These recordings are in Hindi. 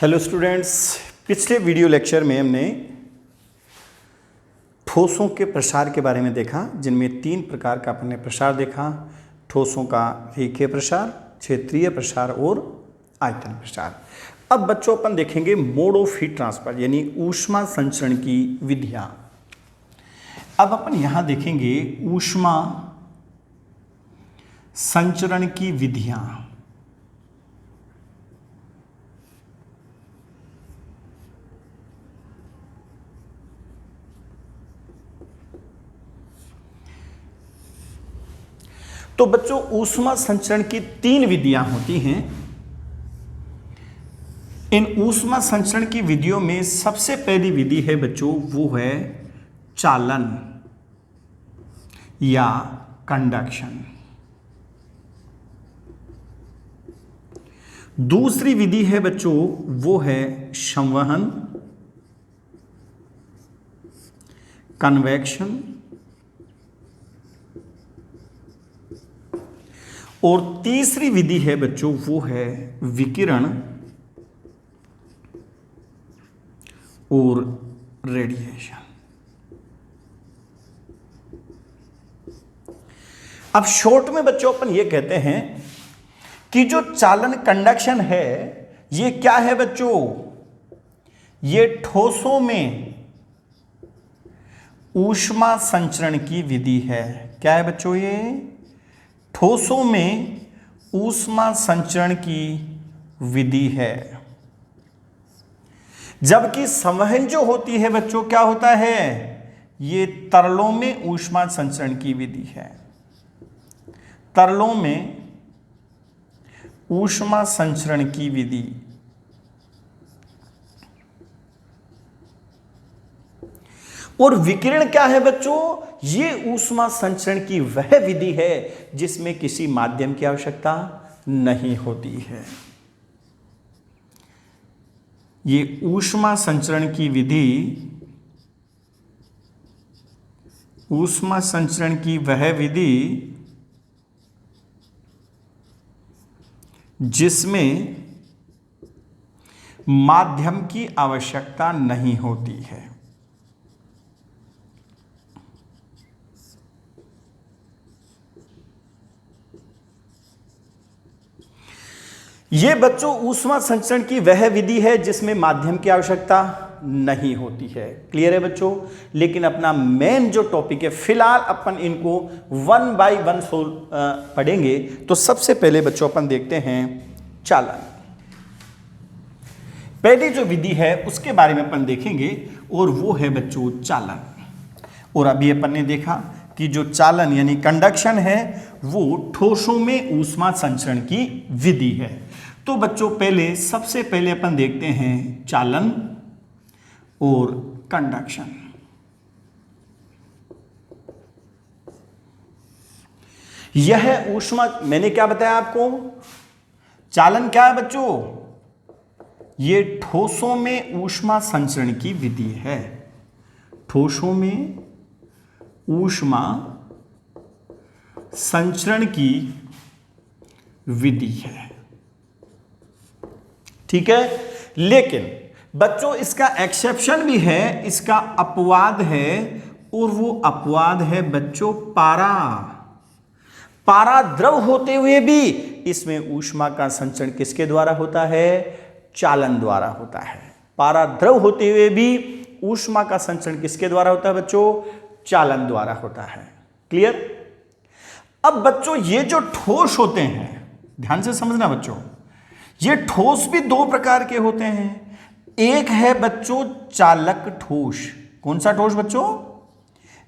हेलो स्टूडेंट्स, पिछले वीडियो लेक्चर में हमने ठोसों के प्रसार के बारे में देखा, जिनमें 3 प्रकार का अपने प्रसार देखा। ठोसों का रेखीय प्रसार, क्षेत्रीय प्रसार और आयतन प्रसार। अब बच्चों अपन देखेंगे मोड ऑफ हीट ट्रांसफर यानी ऊष्मा संचरण की विधियां। अब अपन यहां देखेंगे ऊष्मा संचरण की विधियां। तो बच्चों ऊष्मा संचरण की 3 विधियां होती हैं। इन ऊष्मा संचरण की विधियों में सबसे पहली विधि है बच्चों, वो है चालन या कंडक्शन। दूसरी विधि है बच्चों, वो है संवहन, कन्वेक्शन। और तीसरी विधि है बच्चों, वो है विकिरण और रेडिएशन। अब शॉर्ट में बच्चों अपन ये कहते हैं कि जो चालन कंडक्शन है ये क्या है बच्चों, ये ठोसों में ऊष्मा संचरण की विधि है। क्या है बच्चों, ये ठोसों में ऊष्मा संचरण की विधि है। जबकि संवहन जो होती है बच्चों, क्या होता है, ये तरलों में ऊष्मा संचरण की विधि है। तरलों में ऊष्मा संचरण की विधि। और विकिरण क्या है बच्चों, ये ऊष्मा संचरण की वह विधि है जिसमें किसी माध्यम की आवश्यकता नहीं होती है। ये ऊष्मा संचरण की विधि, ऊष्मा संचरण की वह विधि जिसमें माध्यम की आवश्यकता नहीं होती है। ये बच्चों ऊष्मा संचरण की वह विधि है जिसमें माध्यम की आवश्यकता नहीं होती है। क्लियर है बच्चों। लेकिन अपना मेन जो टॉपिक है, फिलहाल अपन इनको 1 बाय 1 पढ़ेंगे। तो सबसे पहले बच्चों अपन देखते हैं चालन। पहली जो विधि है उसके बारे में अपन देखेंगे और वो है बच्चों चालन। और अभी अपन ने देखा कि जो चालन यानी कंडक्शन है वो ठोसों में ऊष्मा संचरण की विधि है। तो बच्चों सबसे पहले अपन देखते हैं चालन और कंडक्शन। यह ऊष्मा, मैंने क्या बताया आपको, चालन क्या है बच्चों, ये ठोसों में ऊष्मा संचरण की विधि है। ठोसों में ऊष्मा संचरण की विधि है। ठीक है। लेकिन बच्चों इसका एक्सेप्शन भी है, इसका अपवाद है। और वो अपवाद है बच्चों पारा। पारा द्रव होते हुए भी इसमें ऊष्मा का संचरण किसके द्वारा होता है, चालन द्वारा होता है। पारा द्रव होते हुए भी ऊष्मा का संचरण किसके द्वारा होता है बच्चों, चालन द्वारा होता है। क्लियर। अब बच्चों ये जो ठोस होते हैं, ध्यान से समझना बच्चों, ये ठोस भी 2 प्रकार के होते हैं। एक है बच्चों चालक ठोस। कौन सा ठोस बच्चों,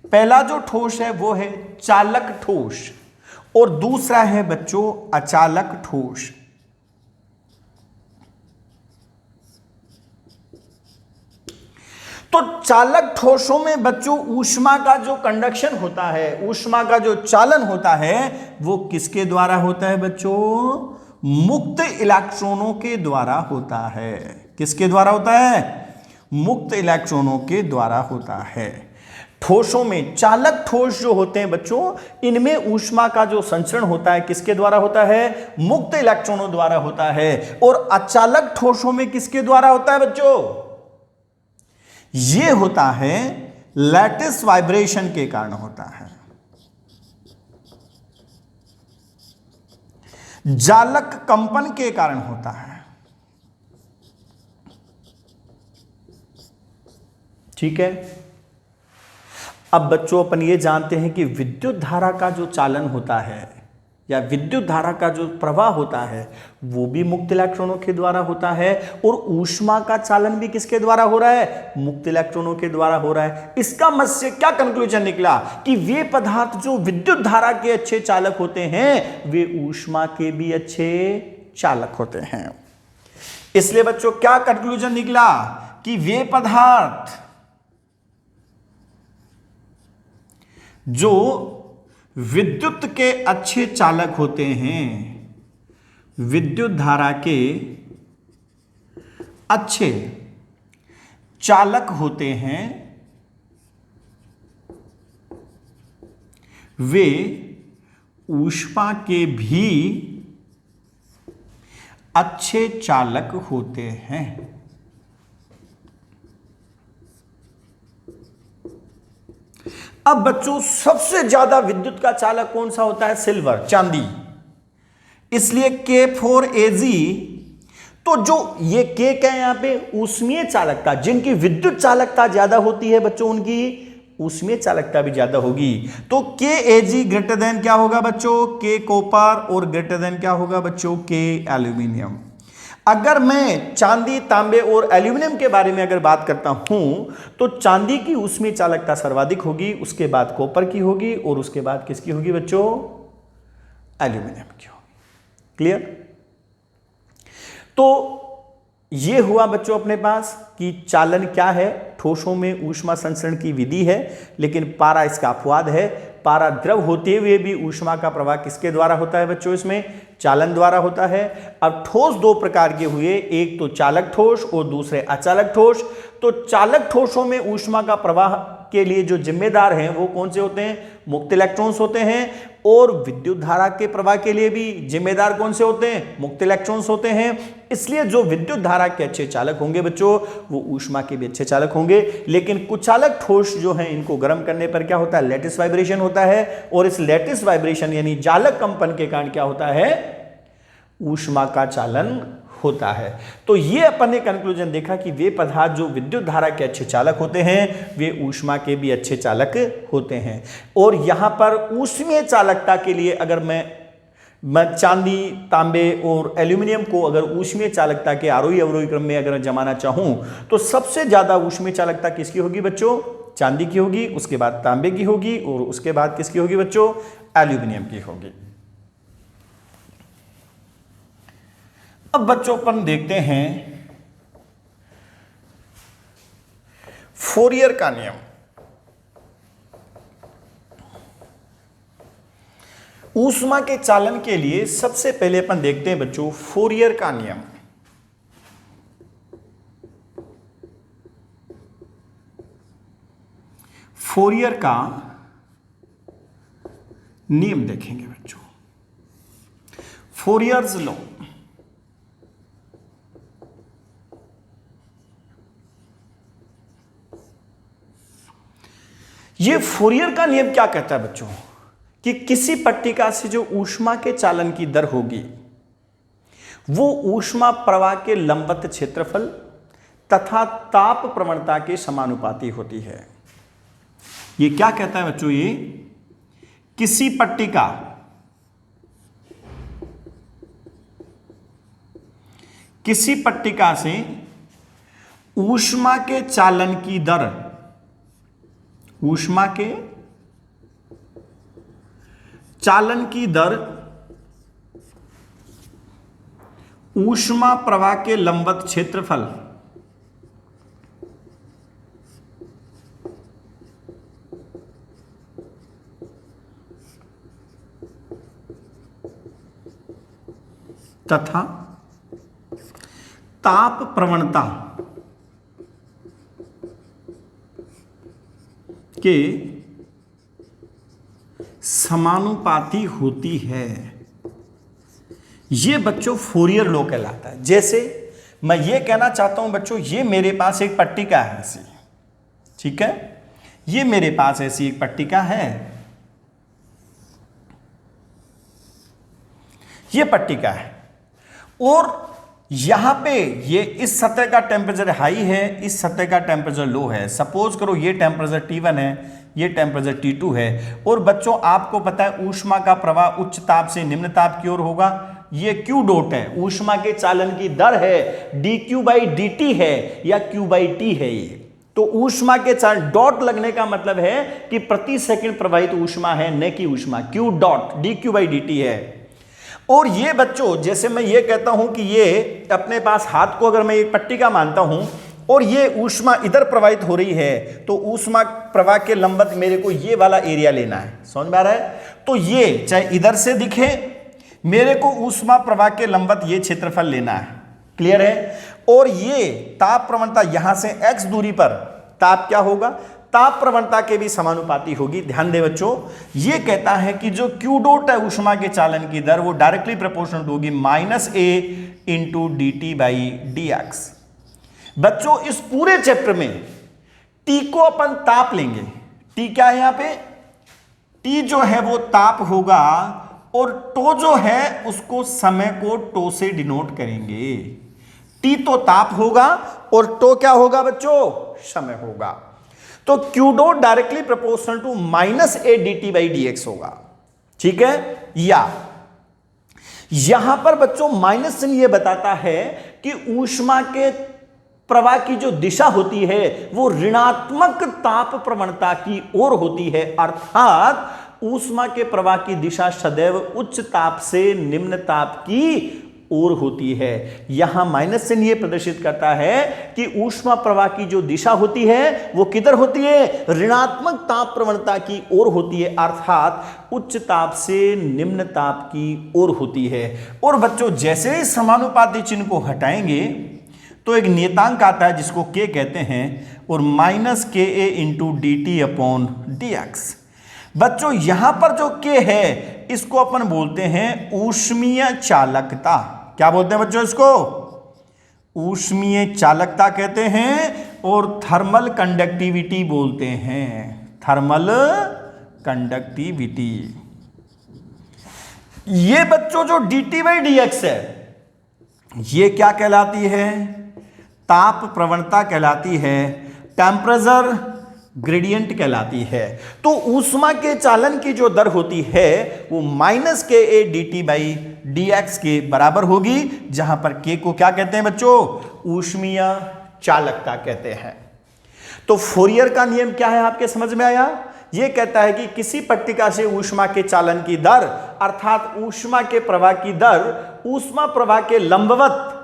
पहला जो ठोस है वो है चालक ठोस और दूसरा है बच्चों अचालक ठोस। तो चालक ठोसों में बच्चों ऊष्मा का जो कंडक्शन होता है, ऊष्मा का जो चालन होता है वो किसके द्वारा होता है बच्चों, मुक्त इलेक्ट्रॉनों के द्वारा होता है। किसके द्वारा होता है, मुक्त इलेक्ट्रॉनों के द्वारा होता है। ठोसों में चालक ठोस जो होते हैं बच्चों, इनमें ऊष्मा का जो संचरण होता है किसके द्वारा होता है? मुक्त इलेक्ट्रॉनों द्वारा होता है। और अचालक ठोसों में किसके द्वारा होता है बच्चों? यह होता है लैटिस वाइब्रेशन के कारण होता है, जालक कंपन के कारण होता है। ठीक है। अब बच्चों अपन ये जानते हैं कि विद्युत धारा का जो चालन होता है या विद्युत धारा का जो प्रवाह होता है वो भी मुक्त इलेक्ट्रॉनों के द्वारा होता है, और ऊष्मा का चालन भी किसके द्वारा हो रहा है? मुक्त इलेक्ट्रॉनों के द्वारा हो रहा है। इसका मत से क्या कंक्लूजन निकला कि वे पदार्थ जो विद्युत धारा के अच्छे चालक होते हैं वे ऊष्मा के भी अच्छे चालक होते हैं। इसलिए बच्चों क्या कंक्लूजन निकला कि वे पदार्थ जो विद्युत के अच्छे चालक होते हैं, विद्युत धारा के अच्छे चालक होते हैं, वे ऊष्मा के भी अच्छे चालक होते हैं। अब बच्चों सबसे ज्यादा विद्युत का चालक कौन सा होता है? सिल्वर, चांदी। इसलिए K4Ag, तो जो ये K क्या है यहां पे? ऊष्मीय चालकता। जिनकी विद्युत चालकता ज्यादा होती है बच्चों उनकी ऊष्मीय चालकता भी ज्यादा होगी। तो Kag ग्रेटर देन क्या होगा बच्चों? K कॉपर, और ग्रेटर देन क्या होगा बच्चों? K aluminium. अगर मैं चांदी, तांबे और एल्यूमिनियम के बारे में अगर बात करता हूं तो चांदी की ऊष्मीय चालकता सर्वाधिक होगी, उसके बाद कॉपर की होगी, और उसके बाद किसकी होगी बच्चों? एल्यूमिनियम की होगी। क्लियर? तो यह हुआ बच्चों अपने पास कि चालन क्या है, ठोसों में ऊष्मा संचरण की विधि है, लेकिन पारा इसका अपवाद है। पारा द्रव होते हुए भी ऊष्मा का प्रवाह किसके द्वारा होता है बच्चों? इसमें चालन द्वारा होता है। अब ठोस दो प्रकार के हुए, एक तो चालक ठोस और दूसरे अचालक ठोस। तो चालक ठोसों में ऊष्मा का प्रवाह के लिए जो जिम्मेदार हैं वो कौन से होते हैं? मुक्त इलेक्ट्रॉन्स होते हैं। और विद्युत धारा के प्रवाह के लिए भी जिम्मेदार कौन से होते हैं? मुक्त इलेक्ट्रॉन्स होते हैं। इसलिए जो विद्युत धारा के अच्छे चालक होंगे बच्चों वो ऊष्मा के भी अच्छे चालक होंगे। लेकिन कुचालक ठोस जो हैं इनको गर्म करने पर क्या होता है? लैटिस वाइब्रेशन होता है, और इस लैटिस वाइब्रेशन यानी जालक कंपन के कारण क्या होता है? ऊष्मा का चालन होता है। तो ये अपन ने कंक्लूजन देखा कि वे पदार्थ जो विद्युत धारा के अच्छे चालक होते हैं वे ऊष्मा के भी अच्छे चालक होते हैं। और यहां पर ऊष्मीय चालकता के लिए अगर मैं चांदी, तांबे और एल्यूमिनियम को अगर ऊष्मीय चालकता के आरोही अवरोही क्रम में अगर जमाना चाहूं तो सबसे ज्यादा ऊष्मीय चालकता किसकी होगी बच्चों? चांदी की होगी, उसके बाद तांबे की होगी, और उसके बाद किसकी होगी बच्चों? एल्यूमिनियम की होगी। अब बच्चों अपन देखते हैं फोरियर का नियम। ऊष्मा के चालन के लिए सबसे पहले अपन देखते हैं बच्चों फोरियर का नियम। फोरियर का नियम देखेंगे बच्चों, फोरियर्स लॉ। ये फोरियर का नियम क्या कहता है बच्चों कि किसी पट्टिका से जो ऊष्मा के चालन की दर होगी वो ऊष्मा प्रवाह के लंबवत क्षेत्रफल तथा ताप प्रवणता के समानुपाती होती है। ये क्या कहता है बच्चों? ये किसी पट्टिका से ऊष्मा के चालन की दर, ऊष्मा के चालन की दर ऊष्मा प्रवाह के लंबवत क्षेत्रफल तथा ताप प्रवणता के समानुपाती होती है। ये बच्चों फूरियर लॉ कहलाता है। जैसे मैं ये कहना चाहता हूं बच्चों, ये मेरे पास एक पट्टिका है ऐसी, ठीक है, ये मेरे पास ऐसी एक पट्टिका है, ये पट्टिका है, और यहां पे ये इस सतह का टेम्परेचर हाई है, इस सतह का टेम्परेचर लो है। सपोज करो ये टेम्परेचर T1 है, ये टेम्परेचर T2 है। और बच्चों आपको पता है ऊष्मा का प्रवाह उच्च ताप से निम्न ताप की ओर होगा। ये Q डॉट है, ऊष्मा के चालन की दर है, dQ/dt है या Q/T है ये। तो ऊष्मा के चालन, डॉट लगने का मतलब है कि प्रति सेकंड प्रवाहित ऊष्मा है, न कि ऊष्मा। Q डॉट dQ/dt है। और ये बच्चों जैसे मैं ये कहता हूं कि ये अपने पास हाथ को अगर मैं एक पट्टिका मानता हूं और ये ऊष्मा इधर प्रवाहित हो रही है, तो ऊष्मा प्रवाह के लंबवत मेरे को ये वाला एरिया लेना है। समझ में आ रहा है? तो ये चाहे इधर से दिखे, मेरे को ऊष्मा प्रवाह के लंबवत ये क्षेत्रफल लेना है। क्लियर है? और ये ताप प्रवणता यहां से x दूरी पर ताप क्या होगा, ताप प्रवणता के भी समानुपाती होगी। ध्यान दें बच्चों, ये कहता है कि जो Q डॉट है ऊष्मा के चालन की दर, वो डायरेक्टली प्रोपोर्शनल होगी -a × dt/dx। बच्चों इस पूरे चैप्टर में T को अपन ताप लेंगे। T क्या है यहां पे? T जो है वो ताप होगा, और टो जो है उसको समय को टो से डिनोट करेंगे। T तो ताप होगा और टो क्या होगा बच्चों? समय होगा। तो Q dot directly proportional to -a dt/dx होगा। ठीक है? या यहां पर बच्चों माइनस चिन्ह यह बताता है कि ऊष्मा के प्रवाह की जो दिशा होती है वो ऋणात्मक ताप प्रवणता की ओर होती है, अर्थात ऊष्मा के प्रवाह की दिशा सदैव उच्च ताप से निम्न ताप की ओर होती है। यहां माइनस चिन्ह यह प्रदर्शित करता है कि ऊष्मा प्रवाह की जो दिशा होती है वो किधर होती है? ऋणात्मक ताप प्रवणता की ओर होती है, अर्थात उच्च ताप से निम्न ताप की ओर होती है। और बच्चों जैसे ही समानुपाती चिन्ह को हटाएंगे तो एक नियतांक आता है जिसको K कहते हैं, और -KA × dt/dx। बच्चों यहां पर जो K है इसको अपन बोलते हैं ऊष्मीय चालकता। क्या बोलते हैं बच्चों इसको? ऊष्मीय चालकता कहते हैं, और थर्मल कंडक्टिविटी बोलते हैं, थर्मल कंडक्टिविटी। ये बच्चों जो dt/dx है ये क्या कहलाती है? ताप प्रवणता कहलाती है, टेम्परेचर ग्रेडियंट कहलाती है। तो ऊष्मा के चालन की जो दर होती है वो -KA dt/dx के बराबर होगी, जहां पर K को क्या कहते हैं बच्चों? ऊष्मीय चालकता कहते हैं। तो फोरियर का नियम क्या है आपके समझ में आया? यह कहता है कि किसी पट्टिका से ऊष्मा के चालन की दर, अर्थात ऊष्मा के प्रवाह की दर ऊष्मा प्रवाह के लंबवत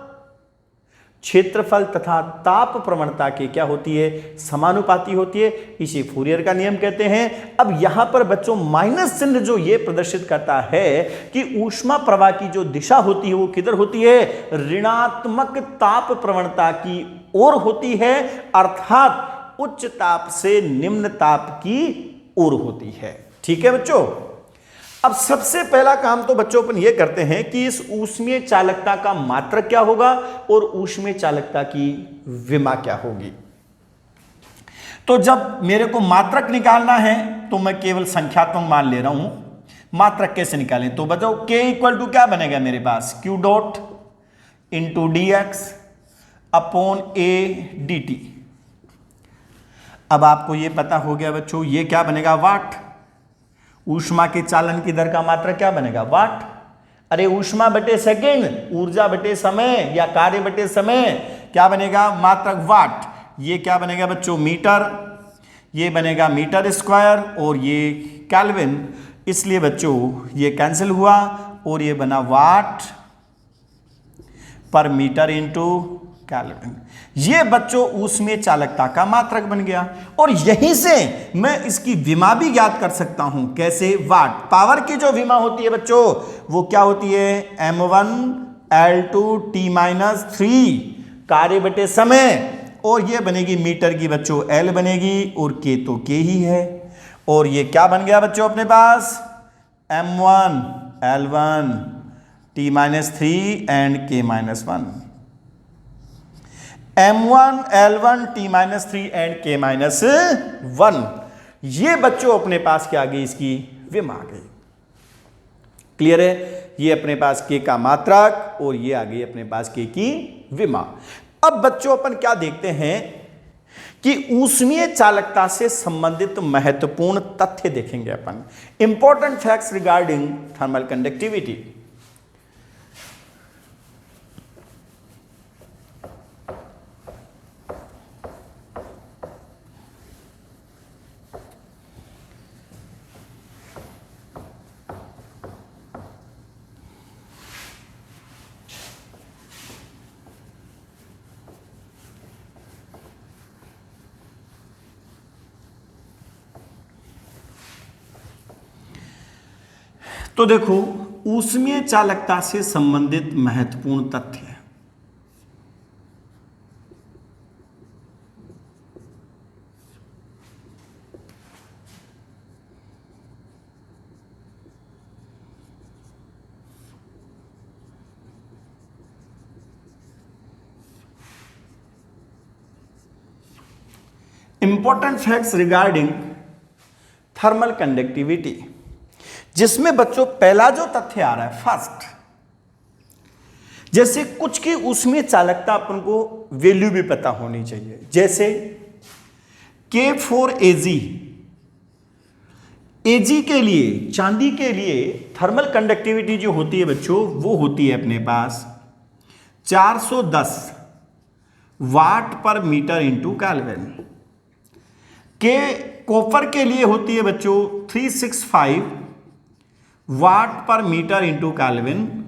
क्षेत्रफल तथा ताप प्रवणता के क्या होती है? समानुपाती होती है। इसे फूरियर का नियम कहते हैं। अब यहां पर बच्चों माइनस चिन्ह जो ये प्रदर्शित करता है कि ऊष्मा प्रवाह की जो दिशा होती है वो किधर होती है? ऋणात्मक ताप प्रवणता की ओर होती है, अर्थात उच्च ताप से निम्न ताप की ओर होती है। ठीक है बच्चों? अब सबसे पहला काम तो बच्चों अपन ये करते हैं कि इस ऊष्मीय चालकता का मात्रक क्या होगा और ऊष्मीय चालकता की विमा क्या होगी। तो जब मेरे को मात्रक निकालना है तो मैं केवल संख्यात्मक मान ले रहा हूं। मात्रक कैसे निकालें? तो बताओ K इक्वल टू क्या बनेगा मेरे पास? Q dot × dx/a dt। अब आपको ये पता हो गया बच्चों, ये क्या बनेगा? वाट। ऊष्मा के चालन की दर का मात्रक क्या बनेगा? वाट। अरे ऊष्मा बटे सेकेंड, ऊर्जा बटे समय या कार्य बटे समय, क्या बनेगा? मात्रक वाट। ये क्या बनेगा बच्चों? मीटर। ये बनेगा मीटर स्क्वायर और ये केल्विन। इसलिए बच्चों ये कैंसिल हुआ और ये बना वाट पर मीटर इंटू केल्विन। ये बच्चों ऊष्मीय चालकता का मात्रक बन गया। और यहीं से मैं इसकी विमा भी ज्ञात कर सकता हूं। कैसे? वाट। पावर की जो विमा होती है बच्चों वो क्या होती है? m1 L2 T-3 कार्य बटे समय, और ये बनेगी मीटर की बच्चों L बनेगी, और K तो K ही है, और ये क्या बन गया बच्चों अपने पास M1 L1 T-3 and K-1, M1 L1 T-3 and K-1। ये बच्चों अपने पास क्या आ गई, इसकी विम आ गई। क्लियर है? ये अपने पास K का मात्रक और ये आ गई अपने पास K की विमा। अब बच्चों अपन क्या देखते हैं कि ऊष्मीय चालकता से संबंधित महत्वपूर्ण तथ्य देखेंगे अपन, important facts regarding thermal conductivity. तो देखो, ऊष्मीय चालकता से संबंधित महत्वपूर्ण तथ्य। Important facts regarding thermal conductivity, जिसमें बच्चों पहला जो तथ्य आ रहा है फर्स्ट, जैसे कुछ की ऊष्मीय चालकता अपन को वैल्यू भी पता होनी चाहिए, जैसे K4Ag, Ag के लिए, चांदी के लिए थर्मल कंडक्टिविटी जो होती है बच्चों वो होती है अपने पास 410 watt per metre into kelvin. K copper के लिए होती है बच्चों 365 watt per metre into kelvin.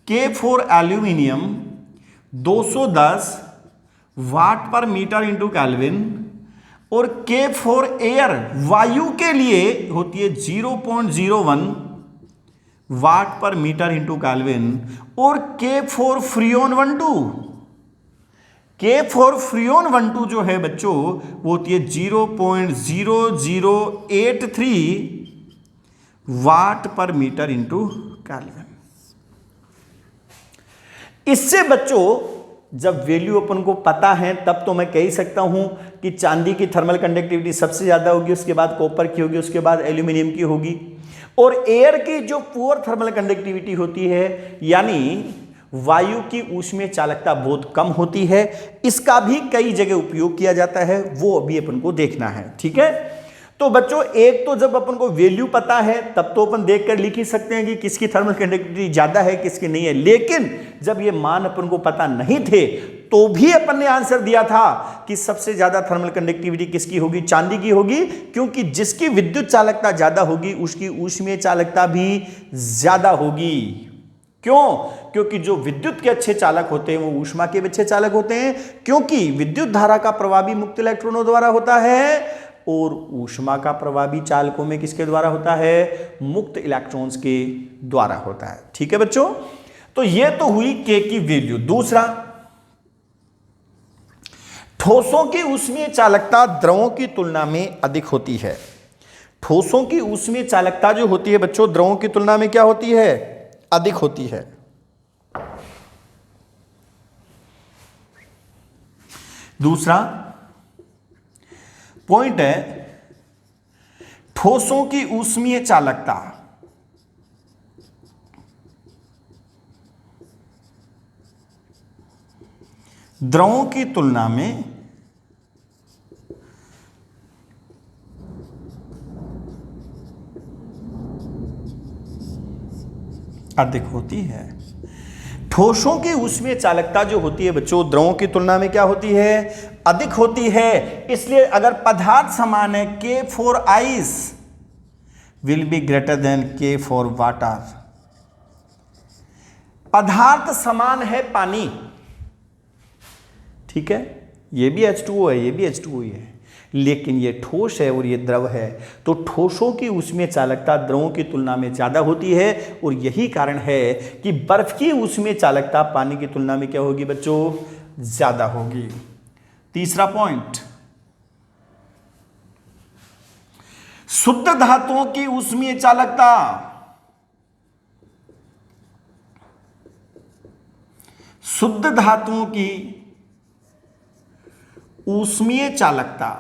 K4 aluminium 210 watt per metre into kelvin. और K4 एयर वायु के लिए होती है 0.01 वाट पर मीटर इंटू केल्विन। और K4 फ्रियोन 12, K4 फ्रियोन 12 जो है बच्चों वो होती है 0.0083 वाट पर मीटर इंटू केल्विन। इससे बच्चों जब वैल्यू अपन को पता है तब तो मैं कह ही सकता हूं कि चांदी की थर्मल कंडक्टिविटी सबसे ज्यादा होगी, उसके बाद कॉपर की होगी, उसके बाद एल्यूमिनियम की होगी। और एयर की जो पुअर थर्मल कंडक्टिविटी होती है, यानी वायु की ऊष्मीय चालकता बहुत कम होती है। इसका भी कई जगह उपयोग किया जाता है, वो अभी अपन को देखना है। ठीक है, तो बच्चों एक तो जब अपन को वैल्यू पता है तब तो अपन देखकर लिख ही सकते हैं कि किसकी थर्मल कंडक्टिविटी ज्यादा है किसकी नहीं है। लेकिन जब ये मान अपन को पता नहीं थे तो भी अपन ने आंसर दिया था कि सबसे ज्यादा थर्मल कंडक्टिविटी किसकी होगी, चांदी की होगी, क्योंकि जिसकी विद्युत चालकता ज्यादा होगी उसकी ऊष्मीय चालकता भी ज्यादा होगी। क्यों? क्योंकि जो विद्युत के अच्छे चालक होते हैं वो ऊष्मा के अच्छे चालक होते हैं, क्योंकि विद्युत धारा का प्रवाह भी मुक्त इलेक्ट्रॉनों द्वारा होता है और ऊष्मा का प्रवाह भी चालकों में किसके द्वारा होता है, मुक्त इलेक्ट्रॉन्स के द्वारा होता है। ठीक है बच्चों, तो ये तो हुई K की वैल्यू। दूसरा, ठोसों की ऊष्मीय चालकता द्रवों की तुलना में अधिक होती है। ठोसों की ऊष्मीय चालकता जो होती है बच्चों द्रवों की तुलना में क्या होती है, अधिक होती है। दूसरा पॉइंट है ठोसों की ऊष्मीय चालकता द्रवों की तुलना में अधिक होती है। ठोसों की ऊष्मीय चालकता जो होती है बच्चों द्रवों की तुलना में क्या होती है, अधिक होती है। इसलिए अगर पदार्थ समान है K4 ice will be greater than K4 water. पदार्थ समान है पानी, ठीक है, ये भी H2O है, ये भी H2O ही है, लेकिन ये ठोस है और ये द्रव है, तो ठोसों की ऊष्मीय चालकता द्रवों की तुलना में ज्यादा होती है। और यही कारण है कि बर्फ की ऊष्मीय चालकता पानी की तुलना में क्या होगी बच्चों, ज्यादा होगी। तीसरा पॉइंट, शुद्ध धातुओं की ऊष्मीय चालकता। शुद्ध धातुओं की ऊष्मीय चालकता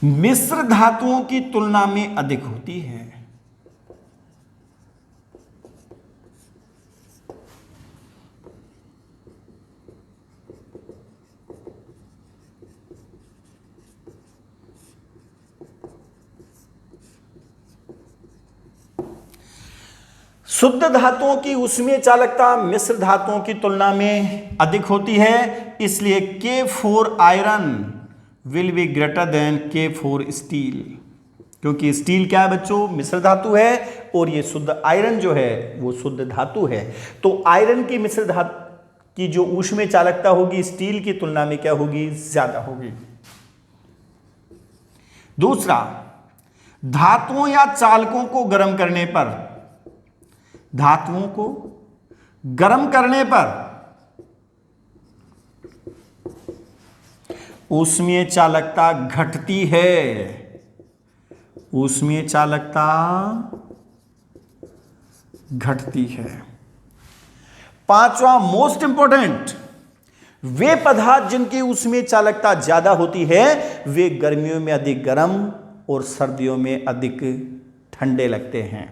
मिश्र धातुओं की तुलना में अधिक होती है। शुद्ध धातुओं की ऊष्मीय चालकता मिश्र धातुओं की तुलना में अधिक होती है, इसलिए K4 iron will be greater than K4 steel. क्योंकि स्टील क्या है बच्चों, मिश्र धातु है, और ये शुद्ध आयरन जो है वो शुद्ध धातु है। तो आयरन की मिश्र धातु की जो ऊष्मीय चालकता होगी स्टील की तुलना में क्या होगी, ज्यादा होगी। दूसरा, धातुओं या चालकों को गर्म करने पर, धातुओं को गर्म करने पर ऊष्मीय चालकता घटती है। ऊष्मीय चालकता घटती है। पांचवा मोस्ट इंपॉर्टेंट, वे पदार्थ जिनकी ऊष्मीय चालकता ज्यादा होती है वे गर्मियों में अधिक गर्म और सर्दियों में अधिक ठंडे लगते हैं।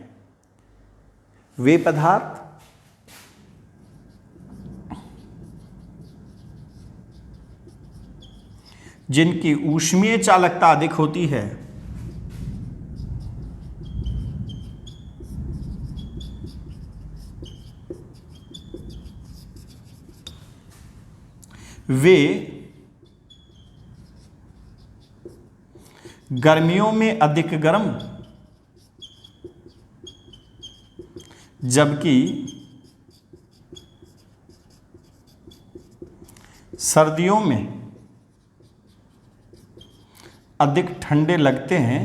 वे पदार्थ जिनकी ऊष्मीय चालकता अधिक होती है वे गर्मियों में अधिक गर्म, जबकि सर्दियों में अधिक ठंडे लगते हैं,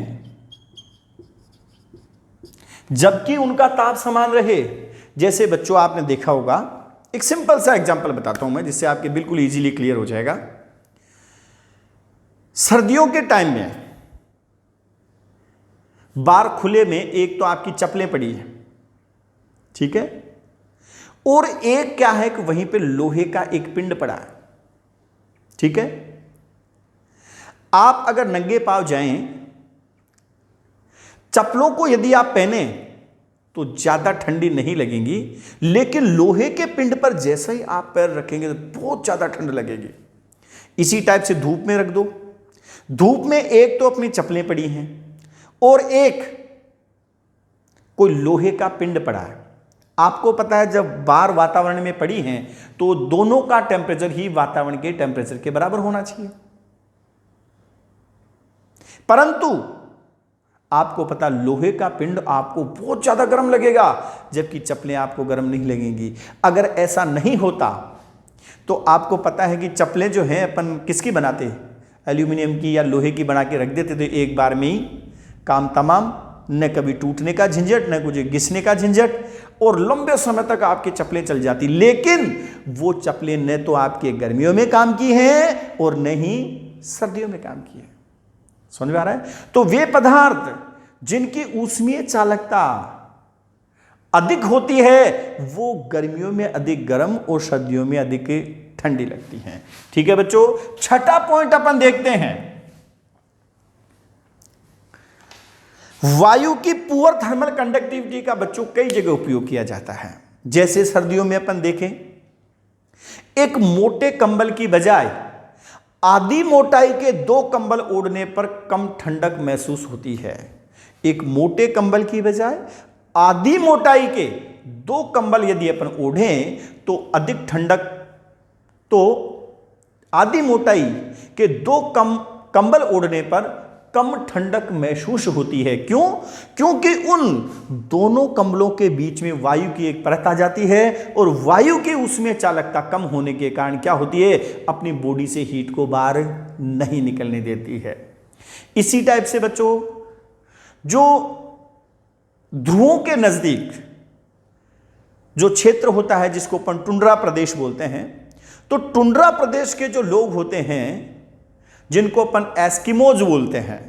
जबकि उनका ताप समान रहे। जैसे बच्चों आपने देखा होगा, एक सिंपल सा एग्जांपल बताता हूं मैं जिससे आपके बिल्कुल इजीली क्लियर हो जाएगा। सर्दियों के टाइम में बाहर खुले में एक तो आपकी चप्पलें पड़ी है, ठीक है, और एक क्या है कि वहीं पे लोहे का एक पिंड पड़ा है, ठीक है। आप अगर नंगे पांव जाएं, चप्पलों को यदि आप पहने तो ज्यादा ठंडी नहीं लगेंगी, लेकिन लोहे के पिंड पर जैसे ही आप पैर रखेंगे तो बहुत ज्यादा ठंड लगेगी। इसी टाइप से धूप में रख दो, धूप में एक तो अपनी चप्पलें पड़ी हैं और एक कोई लोहे का पिंड पड़ा है। आपको पता है जब बाहर वातावरण में पड़ी हैं तो दोनों का टेम्परेचर ही वातावरण के टेम्परेचर के बराबर होना चाहिए, परंतु आपको पता लोहे का पिंड आपको बहुत ज्यादा गर्म लगेगा जबकि चप्पलें आपको गर्म नहीं लगेंगी। अगर ऐसा नहीं होता तो आपको पता है कि चप्पलें जो हैं अपन किसकी बनाते हैं, एल्यूमिनियम की या लोहे की बना के रख देते तो एक बार में ही काम तमाम, न कभी टूटने का झंझट न कुछ घिसने का झंझट, और लंबे समय तक आपकी चप्पलें चल जाती। लेकिन वो चप्पलें न तो आपके गर्मियों में काम की हैं और न ही सर्दियों में काम की है। समझ में आ रहा है? तो वे पदार्थ जिनकी ऊष्मीय चालकता अधिक होती है वो गर्मियों में अधिक गर्म और सर्दियों में अधिक ठंडी लगती हैं। ठीक है बच्चों, छठा पॉइंट अपन देखते हैं, वायु की पुअर थर्मल कंडक्टिविटी का बच्चों कई जगह उपयोग किया जाता है। जैसे सर्दियों में अपन देखें, एक मोटे कंबल की बजाय आधी मोटाई के 2 कंबल ओढ़ने पर कम ठंडक महसूस होती है। एक मोटे कंबल की बजाय आधी मोटाई के 2 कंबल यदि अपन ओढ़ें तो अधिक ठंडक, तो आधी मोटाई के 2 कंबल ओढ़ने पर कम ठंडक महसूस होती है। क्यों? क्योंकि उन दोनों कंबलों के बीच में वायु की एक परत आ जाती है और वायु की उसमें चालकता कम होने के कारण क्या होती है, अपनी बॉडी से हीट को बाहर नहीं निकलने देती है। इसी टाइप से बच्चों, जो ध्रुवों के नजदीक जो क्षेत्र होता है जिसको अपन टुंड्रा प्रदेश बोलते हैं, तो टुंड्रा प्रदेश के जो लोग होते हैं जिनको अपन एस्किमोज बोलते हैं,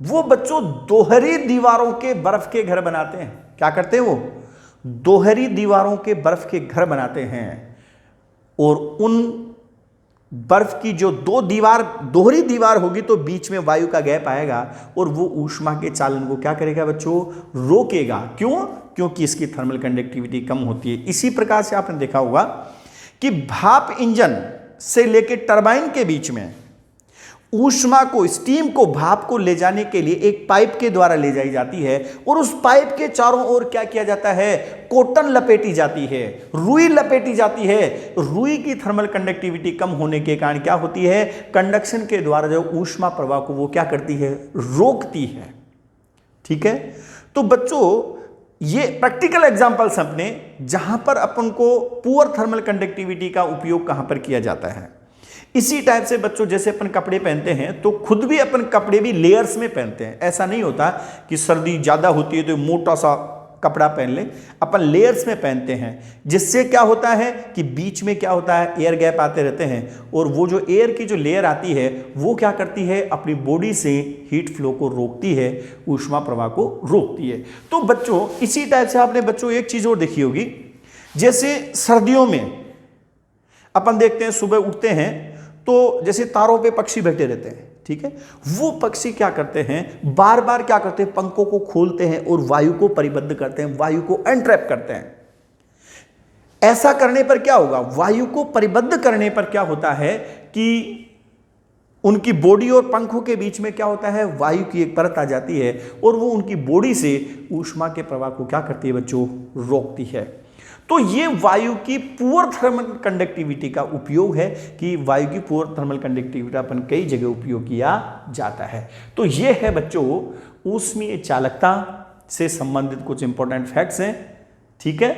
वो बच्चों दोहरी दीवारों के बर्फ के घर बनाते हैं। क्या करते हैं वो? दोहरी दीवारों के बर्फ के घर बनाते हैं, और उन बर्फ की जो दोहरी दीवार होगी तो बीच में वायु का गैप आएगा और वो ऊष्मा के चालन को क्या करेगा बच्चों? रोकेगा। क्यों? क्योंकि इसकी थर्मल कंडक्टिविटी कम होती है। इसी प्रकार से आपने देखा होगा कि भाप इंजन से लेकर टरबाइन के बीच में ऊष्मा को, स्टीम को, भाप को ले जाने के लिए एक पाइप के द्वारा ले जाई जाती है, और उस पाइप के चारों ओर क्या किया जाता है? कॉटन लपेटी जाती है, रुई लपेटी जाती है। रुई की थर्मल कंडक्टिविटी कम होने के कारण क्या होती है? कंडक्शन के द्वारा जो ऊष्मा प्रवाह को वो क्या करती है? रोकती है। ठीक है, तो बच्चों ये प्रैक्टिकल एग्जांपल्स अपने, जहां पर अपन को पुअर थर्मल कंडक्टिविटी का उपयोग कहां पर किया जाता है। इसी टाइप से बच्चों जैसे अपन कपड़े पहनते हैं तो खुद भी अपन कपड़े भी लेयर्स में पहनते हैं। ऐसा नहीं होता कि सर्दी ज़्यादा होती है तो मोटा सा कपड़ा पहन ले, अपन लेयर्स में पहनते हैं, जिससे क्या होता है कि बीच में क्या होता है? एयर गैप आते रहते हैं, और वो जो एयर की जो लेयर आती है वो क्या करती है? अपनी बॉडी से हीट फ्लो को रोकती है, ऊष्मा प्रवाह को रोकती है। तो बच्चों इसी टाइप से आपने बच्चों एक चीज़ और देखी होगी, जैसे सर्दियों में अपन देखते हैं सुबह उठते हैं तो जैसे तारों पे पक्षी बैठे रहते हैं, ठीक है, वो पक्षी क्या करते हैं? बार बार क्या करते हैं? पंखों को खोलते हैं और वायु को परिबद्ध करते हैं, वायु को एनट्रैप करते हैं। ऐसा करने पर क्या होगा? वायु को परिबद्ध करने पर क्या होता है कि उनकी बॉडी और पंखों के बीच में क्या होता है? वायु की एक परत आ जाती है, और वो उनकी बॉडी से ऊष्मा के प्रवाह को क्या करती है बच्चों? रोकती है। तो ये वायु की पुअर थर्मल कंडक्टिविटी का उपयोग है कि वायु की पुअर थर्मल कंडक्टिविटी अपन कई जगह उपयोग किया जाता है। तो ये है बच्चों ऊष्मीय चालकता से संबंधित कुछ इंपॉर्टेंट फैक्ट्स हैं। ठीक है,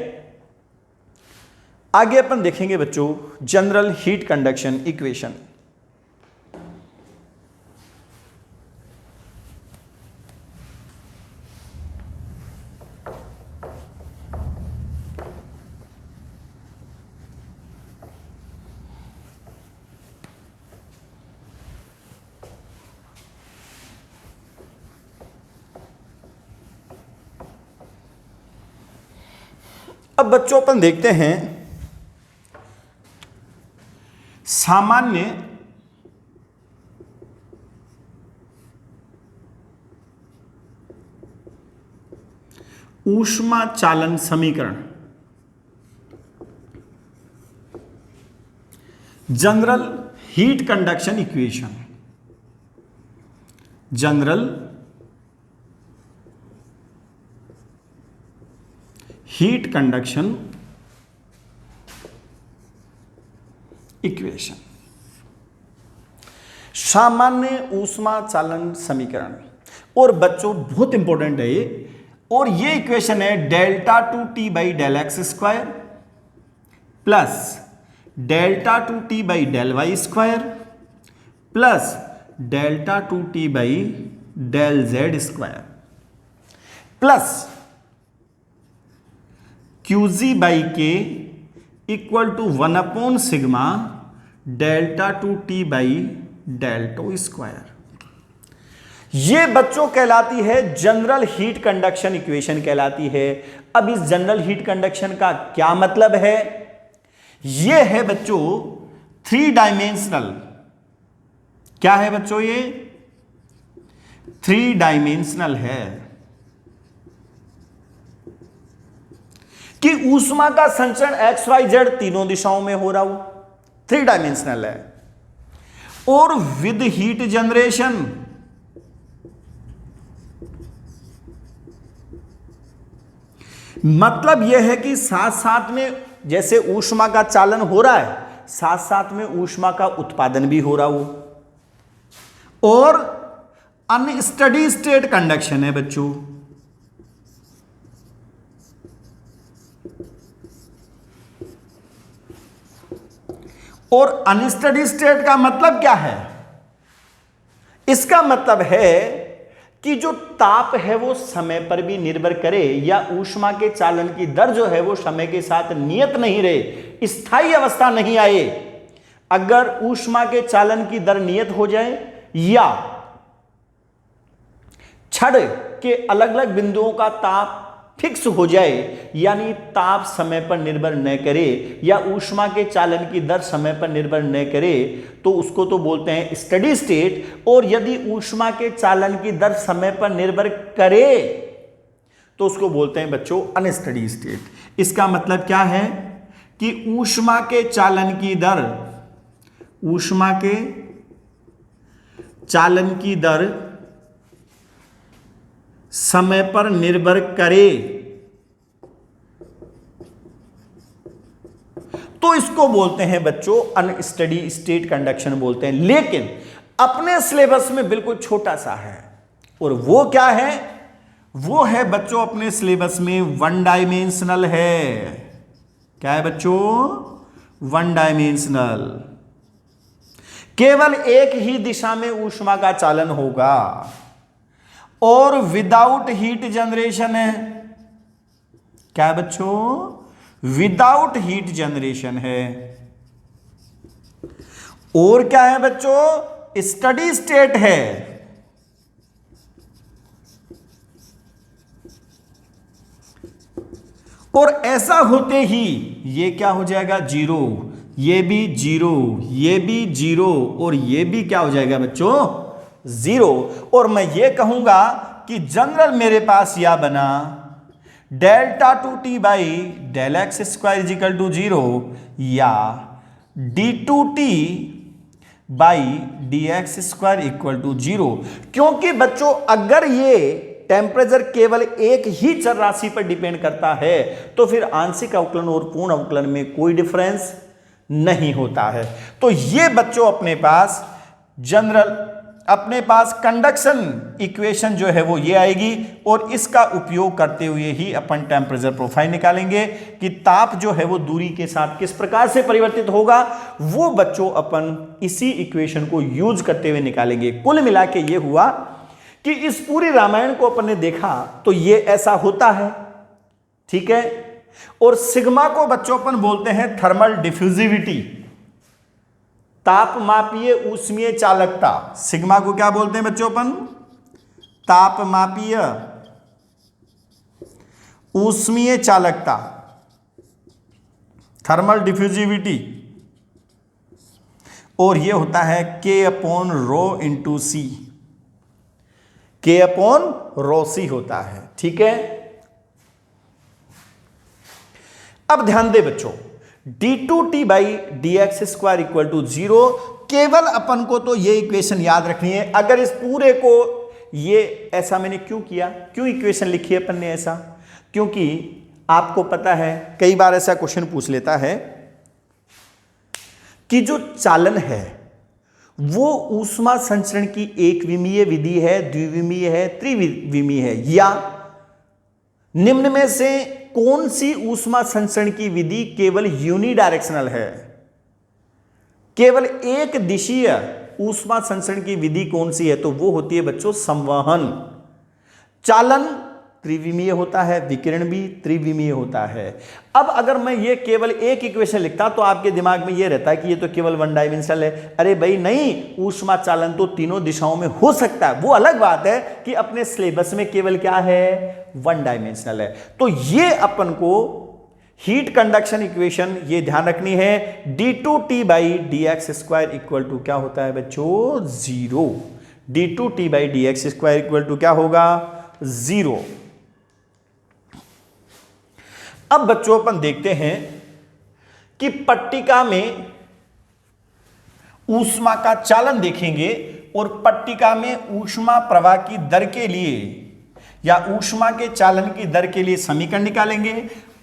आगे अपन देखेंगे बच्चों जनरल हीट कंडक्शन इक्वेशन। अब बच्चों अपन देखते हैं सामान्य ऊष्मा चालन समीकरण, general heat conduction equation. General heat conduction equation, सामान्य ऊष्मा चालन समीकरण। और बच्चों बहुत इंपॉर्टेंट है ये, और ये इक्वेशन है delta two T by del X square plus delta two T by del Y square plus delta two T by del Z square plus QG by K equal to 1 sigma delta two T by delta square. ये बच्चों कहलाती है जनरल हीट कंडक्शन इक्वेशन कहलाती है। अब इस जनरल हीट कंडक्शन का क्या मतलब है? ये है बच्चों 3 डायमेंशनल। क्या है बच्चों? ये 3 डायमेंशनल है कि ऊष्मा का संचरण एक्स वाई जेड तीनों दिशाओं में हो रहा हो, 3 डायमेंशनल है, और विद हीट जनरेशन मतलब यह है कि साथ साथ में जैसे ऊष्मा का चालन हो रहा है, साथ साथ में ऊष्मा का उत्पादन भी हो रहा हो, और अनस्टडी स्टेट कंडक्शन है बच्चों। और अनस्टडी स्टेट का मतलब क्या है? इसका मतलब है कि जो ताप है वो समय पर भी निर्भर करे, या ऊष्मा के चालन की दर जो है वो समय के साथ नियत नहीं रहे, स्थायी अवस्था नहीं आए। अगर ऊष्मा के चालन की दर नियत हो जाए या छड़ के अलग अलग बिंदुओं का ताप फिक्स हो जाए, यानी ताप समय पर निर्भर न करे या ऊष्मा के चालन की दर समय पर निर्भर न करे, तो उसको तो बोलते हैं स्टडी स्टेट। और यदि ऊष्मा के चालन की दर समय पर निर्भर करे तो उसको बोलते हैं बच्चों अनस्टडी स्टेट। इसका मतलब क्या है कि ऊष्मा के चालन की दर, ऊष्मा के चालन की दर समय पर निर्भर करे तो इसको बोलते हैं बच्चों अनस्टडी स्टेट कंडक्शन बोलते हैं। लेकिन अपने सिलेबस में बिल्कुल छोटा सा है, और वो क्या है, वो है बच्चों अपने सिलेबस में वन डायमेंशनल है। क्या है बच्चों? One dimensional. केवल एक ही दिशा में ऊष्मा का चालन होगा और विदाउट हीट जनरेशन है। क्या है बच्चों? विदाउट हीट जनरेशन है। और क्या है बच्चों? स्टडी स्टेट है। और ऐसा होते ही ये क्या हो जाएगा? जीरो। ये भी जीरो, ये भी जीरो, और ये भी क्या हो जाएगा बच्चों? जीरो। और मैं ये कहूंगा कि जनरल मेरे पास यह बना delta two T by del X square equal to zero, या D two T by D X square equal to zero. क्योंकि बच्चों अगर ये टेम्परेचर केवल एक ही चर राशि पर डिपेंड करता है तो फिर आंशिक अवकलन और पूर्ण अवकलन में कोई डिफरेंस नहीं होता है। तो ये बच्चों अपने पास जनरल, अपने पास कंडक्शन इक्वेशन जो है वो ये आएगी, और इसका उपयोग करते हुए ही अपन टेम्परेचर प्रोफाइल निकालेंगे कि ताप जो है वो दूरी के साथ किस प्रकार से परिवर्तित होगा, वो बच्चों अपन इसी इक्वेशन को यूज करते हुए निकालेंगे। कुल मिला के ये हुआ कि इस पूरी रामायण को अपन ने देखा तो ये ऐसा होता है, ठीक है। और सिग्मा को बच्चों अपन बोलते हैं थर्मल डिफ्यूजिविटी, तापमापीय ऊष्मीय चालकता। सिग्मा को क्या बोलते हैं बच्चों अपन? तापमापीय ऊष्मीय चालकता, थर्मल डिफ्यूजिविटी। और ये होता है K अपॉन रो इंटू सी, K अपॉन रो सी होता है, ठीक है। अब ध्यान दे बच्चों, d2t by D X square equal to zero. केवल अपन को तो ये इक्वेशन याद रखनी है। अगर इस पूरे को ये ऐसा मैंने क्यों किया, क्यों इक्वेशन लिखी है अपन ने ऐसा? क्योंकि आपको पता है कई बार ऐसा क्वेश्चन पूछ लेता है कि जो चालन है वो ऊष्मा संचरण की एक विमीय विधि है, द्विविमीय है, त्रिविमीय है, या निम्न में से कौन सी ऊष्मा संचरण की विधि केवल यूनिडायरेक्शनल है? केवल एक दिशीय ऊष्मा संचरण की विधि कौन सी है? तो वो होती है बच्चों संवहन। चालन त्रिविमीय होता है, विकिरण भी त्रिविमीय होता है। अब अगर मैं ये केवल एक इक्वेशन लिखता तो आपके दिमाग में ये रहता है कि ये तो केवल वन डायमेंशनल है। अरे भाई नहीं, ऊष्मा चालन तो तीनों दिशाओं में हो सकता है। वो अलग बात है कि अपने सिलेबस में केवल क्या है? वन डायमेंशनल है। तो ये अपन को हीट कंडक्शन इक्वेशन ये ध्यान रखनी है, d2t by D X square equal to क्या होता है बच्चों? Zero. d2t by D X square equal to क्या होगा? जीरो। अब बच्चों अपन देखते हैं कि पट्टिका में ऊष्मा का चालन देखेंगे और पट्टिका में ऊष्मा प्रवाह की दर के लिए या ऊष्मा के चालन की दर के लिए समीकरण निकालेंगे।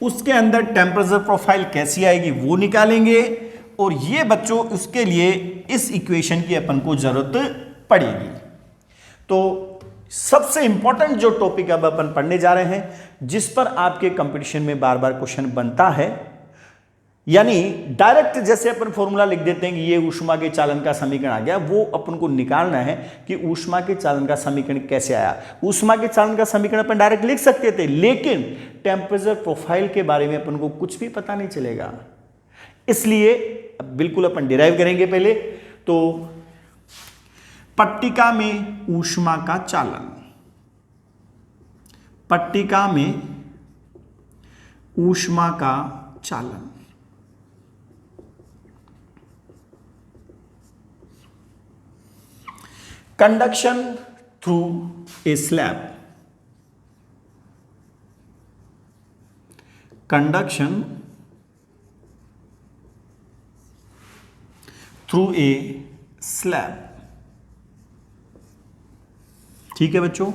उसके अंदर टेम्परेचर प्रोफाइल कैसी आएगी वो निकालेंगे, और ये बच्चों उसके लिए इस इक्वेशन की अपन को जरूरत पड़ेगी। तो सबसे इंपॉर्टेंट जो टॉपिक अब अपन पढ़ने जा रहे हैं, जिस पर आपके कंपटीशन में बार बार क्वेश्चन बनता है, यानी डायरेक्ट जैसे अपन फॉर्मूला लिख देते हैं कि ये ऊष्मा के चालन का समीकरण आ गया, वो अपन को निकालना है कि ऊष्मा के चालन का समीकरण कैसे आया। ऊष्मा के चालन का समीकरण अपन डायरेक्ट लिख सकते थे, लेकिन टेम्परेचर प्रोफाइल के बारे में अपन को कुछ भी पता नहीं चलेगा। इसलिए बिल्कुल अपन डिराइव करेंगे पहले। तो पट्टिका में ऊष्मा का चालन, पट्टिका में ऊष्मा का चालन, conduction through a slab, conduction through a slab. ठीक है बच्चों,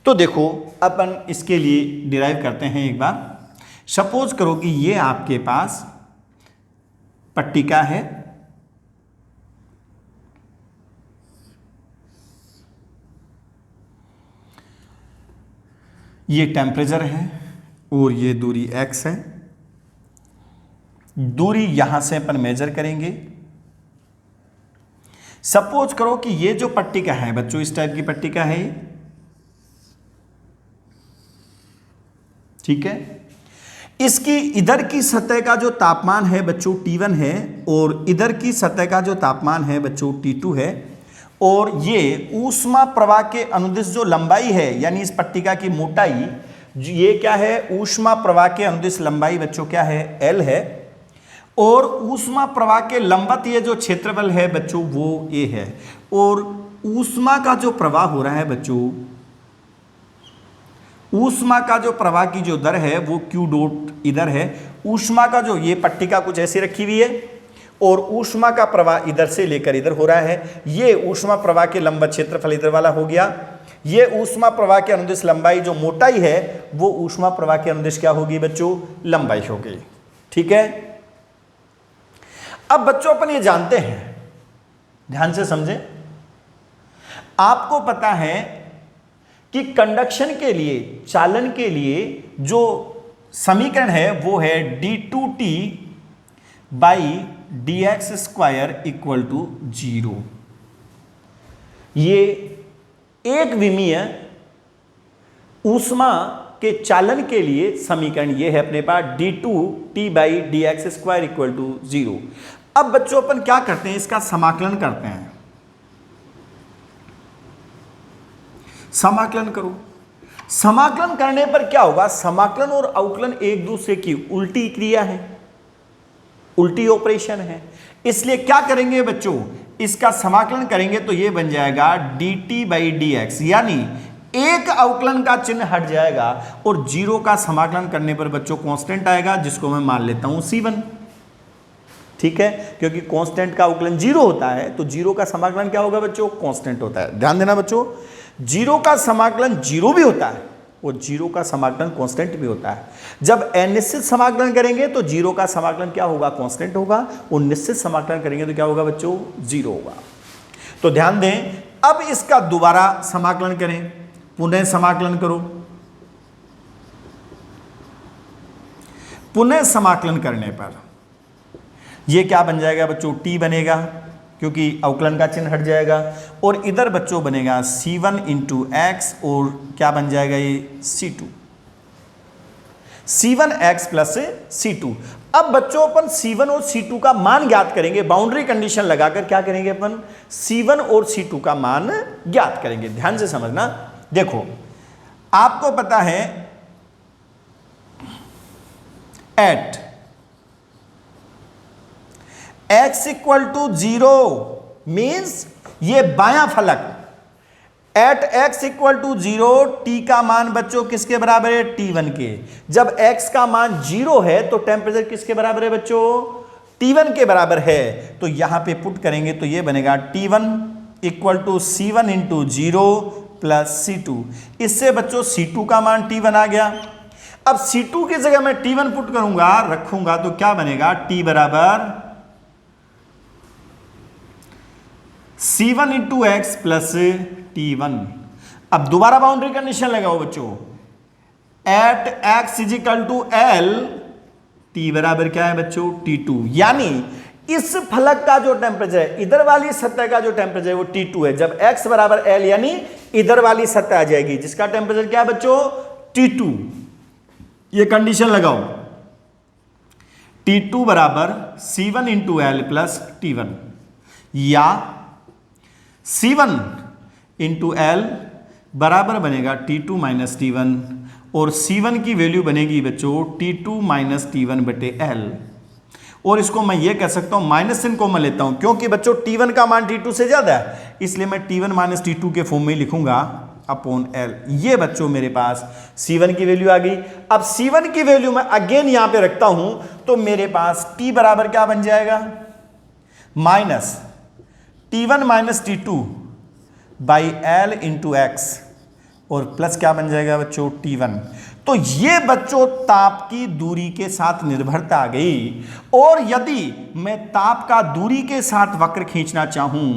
तो देखो अपन इसके लिए डिराइव करते हैं एक बार। सपोज करो कि ये आपके पास पट्टिका है, ये टेम्परेचर है और ये दूरी x है। दूरी यहां से अपन मेजर करेंगे। सपोज करो कि ये जो पट्टिका है बच्चों, इस टाइप की पट्टिका है, ठीक है। इसकी इधर की सतह का जो तापमान है बच्चों T1 है और इधर की सतह का जो तापमान है बच्चों T2 है। और ये ऊष्मा प्रवाह के अनुदिश जो लंबाई है, यानी इस पट्टिका की मोटाई, ये क्या है, ऊष्मा प्रवाह के अनुदिश लंबाई बच्चों क्या है, L है। और ऊष्मा प्रवाह के लंबवत ये जो क्षेत्रफल है बच्चों वो A है। और ऊष्मा का जो प्रवाह हो रहा है बच्चों, ऊष्मा का जो प्रवाह की जो दर है वो Q डॉट इधर है। ऊष्मा का जो, ये पट्टिका कुछ ऐसी रखी हुई है और ऊष्मा का प्रवाह इधर से लेकर इधर हो रहा है। ये ऊष्मा प्रवाह के लंबवत क्षेत्रफल इधर वाला हो गया। ये ऊष्मा प्रवाह के अनुदिश लंबाई जो मोटाई है वो ऊष्मा प्रवाह के अनुदिश क्या होगी बच्चों, लंबाई होगी। ठीक है। अब बच्चों अपन ये जानते हैं, ध्यान से समझें, आपको पता है कि कंडक्शन के लिए, चालन के लिए जो समीकरण है वो है d2t by dx square equal to 0। ये एक विमीय ऊष्मा के चालन के लिए समीकरण ये है अपने पास d2t by dx square equal to 0। अब बच्चों अपन क्या करते हैं, इसका समाकलन करते हैं। समाकलन करो। समाकलन करने पर क्या होगा, समाकलन और अवकलन एक दूसरे की उल्टी क्रिया है, उल्टी ऑपरेशन है। इसलिए क्या करेंगे बच्चों, इसका समाकलन करेंगे तो ये बन जाएगा dt बाई dx, यानी एक अवकलन का चिन्ह हट जाएगा और 0 का समाकलन करने पर बच्चों कांस्टेंट आएगा, जिसको मैं मान लेता हूं C1। ठीक है, क्योंकि कांस्टेंट का अवकलन 0 होता है तो 0 का समाकलन क्या होगा बच्चों, कांस्टेंट होता है। ध्यान देना बच्चों, 0 का समाकलन 0 भी होता है और 0 का समाकलन कांस्टेंट भी होता है। जब अनिश्चित समाकलन करेंगे तो 0 का समाकलन क्या होगा, कांस्टेंट होगा, और निश्चित समाकलन करेंगे तो क्या होगा बच्चों, 0 होगा। तो ध्यान दें, अब इसका दोबारा समाकलन करें, पुनः समाकलन करो। पुनः समाकलन करने पर यह क्या बन जाएगा बच्चों, t बनेगा, क्योंकि अवकलन का चिन्ह हट जाएगा। और इधर बच्चों बनेगा C1 इंटू एक्स, और क्या बन जाएगा ये C2, C1x प्लस C2। अब बच्चों अपन C1 और C2 का मान ज्ञात करेंगे, बाउंड्री कंडीशन लगाकर क्या करेंगे अपन, C1 और C2 का मान ज्ञात करेंगे। ध्यान से समझना, देखो आपको पता है at x equal to 0 means ये बायां फलक, at x equal to 0 t का मान बच्चों किसके बराबर है, T1 के। जब x का मान 0 है तो टेम्परेचर किसके बराबर है बच्चों, T1 के बराबर है। तो यहां पे पुट करेंगे तो ये बनेगा T1 equal to C1 into 0 plus C2। इससे बच्चों C2 का मान T1 आ गया। अब C2 की जगह मैं T1 पुट करूंगा, रखूंगा तो क्या बनेगा, T बराबर C1 into x plus T1। अब दोबारा बाउंड्री कंडीशन लगाओ बच्चों, at x equal to L, T बराबर क्या है बच्चों, T2। यानी इस फलक का जो टेम्परेचर है, इधर वाली सतह का जो टेम्परेचर है वो T2 है। जब x बराबर L यानी इधर वाली सतह आ जाएगी जिसका टेम्परेचर क्या है बच्चों, T2। ये कंडीशन लगाओ, T2 बराबर C1 into L plus T1 या C1 इंटू एल बराबर बनेगा T2 माइनस T1 और C1 की वैल्यू बनेगी बच्चों T2 माइनस T1 बटे एल। और इसको मैं ये कह सकता हूं माइनस चिन्ह को मैं लेता हूं क्योंकि बच्चों T1 का मान T2 से ज्यादा है, इसलिए मैं T1 माइनस T2 के फॉर्म में लिखूंगा अपॉन एल। ये बच्चों मेरे पास C1 की वैल्यू आ गई। अब C1 की वैल्यू मैं अगेन यहां पे रखता हूं तो मेरे पास T बराबर क्या बन जाएगा, minus T1 minus T2 by L into x और प्लस क्या बन जाएगा बच्चों T1। तो ये बच्चों ताप की दूरी के साथ निर्भरता आ गई। और यदि मैं ताप का दूरी के साथ वक्र खींचना चाहूं,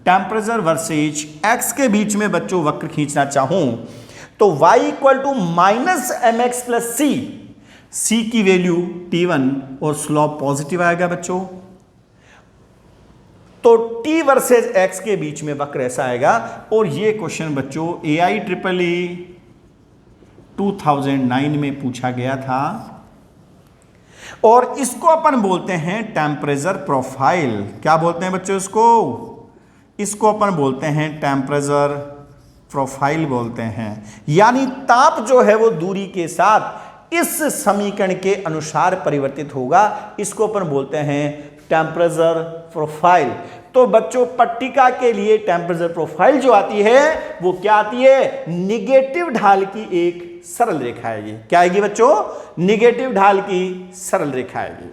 टेम्परेचर वर्सेज एक्स के बीच में बच्चों वक्र खींचना चाहूं, तो y equal to minus M X plus C की वैल्यू T1 और स्लोप पॉजिटिव आएगा बच्चों। तो T वर्सेज x के बीच में वक्र ऐसा आएगा। और ये क्वेश्चन बच्चों AIEEE 2009 में पूछा गया था और इसको अपन बोलते हैं टेम्परेचर प्रोफाइल। क्या बोलते हैं बच्चों इसको अपन बोलते हैं टेम्परेचर प्रोफाइल बोलते हैं। यानी ताप जो है वो दूरी के साथ इस समीकरण के अनुसार परिवर्तित होगा, इसको अपन बोलते हैं टेम्परेचर प्रोफाइल। तो बच्चों पट्टिका के लिए टेम्परेचर प्रोफाइल जो आती है वो क्या आती है, निगेटिव ढाल की एक सरल रेखा आएगी। क्या आएगी बच्चों, निगेटिव ढाल की सरल रेखा आएगी।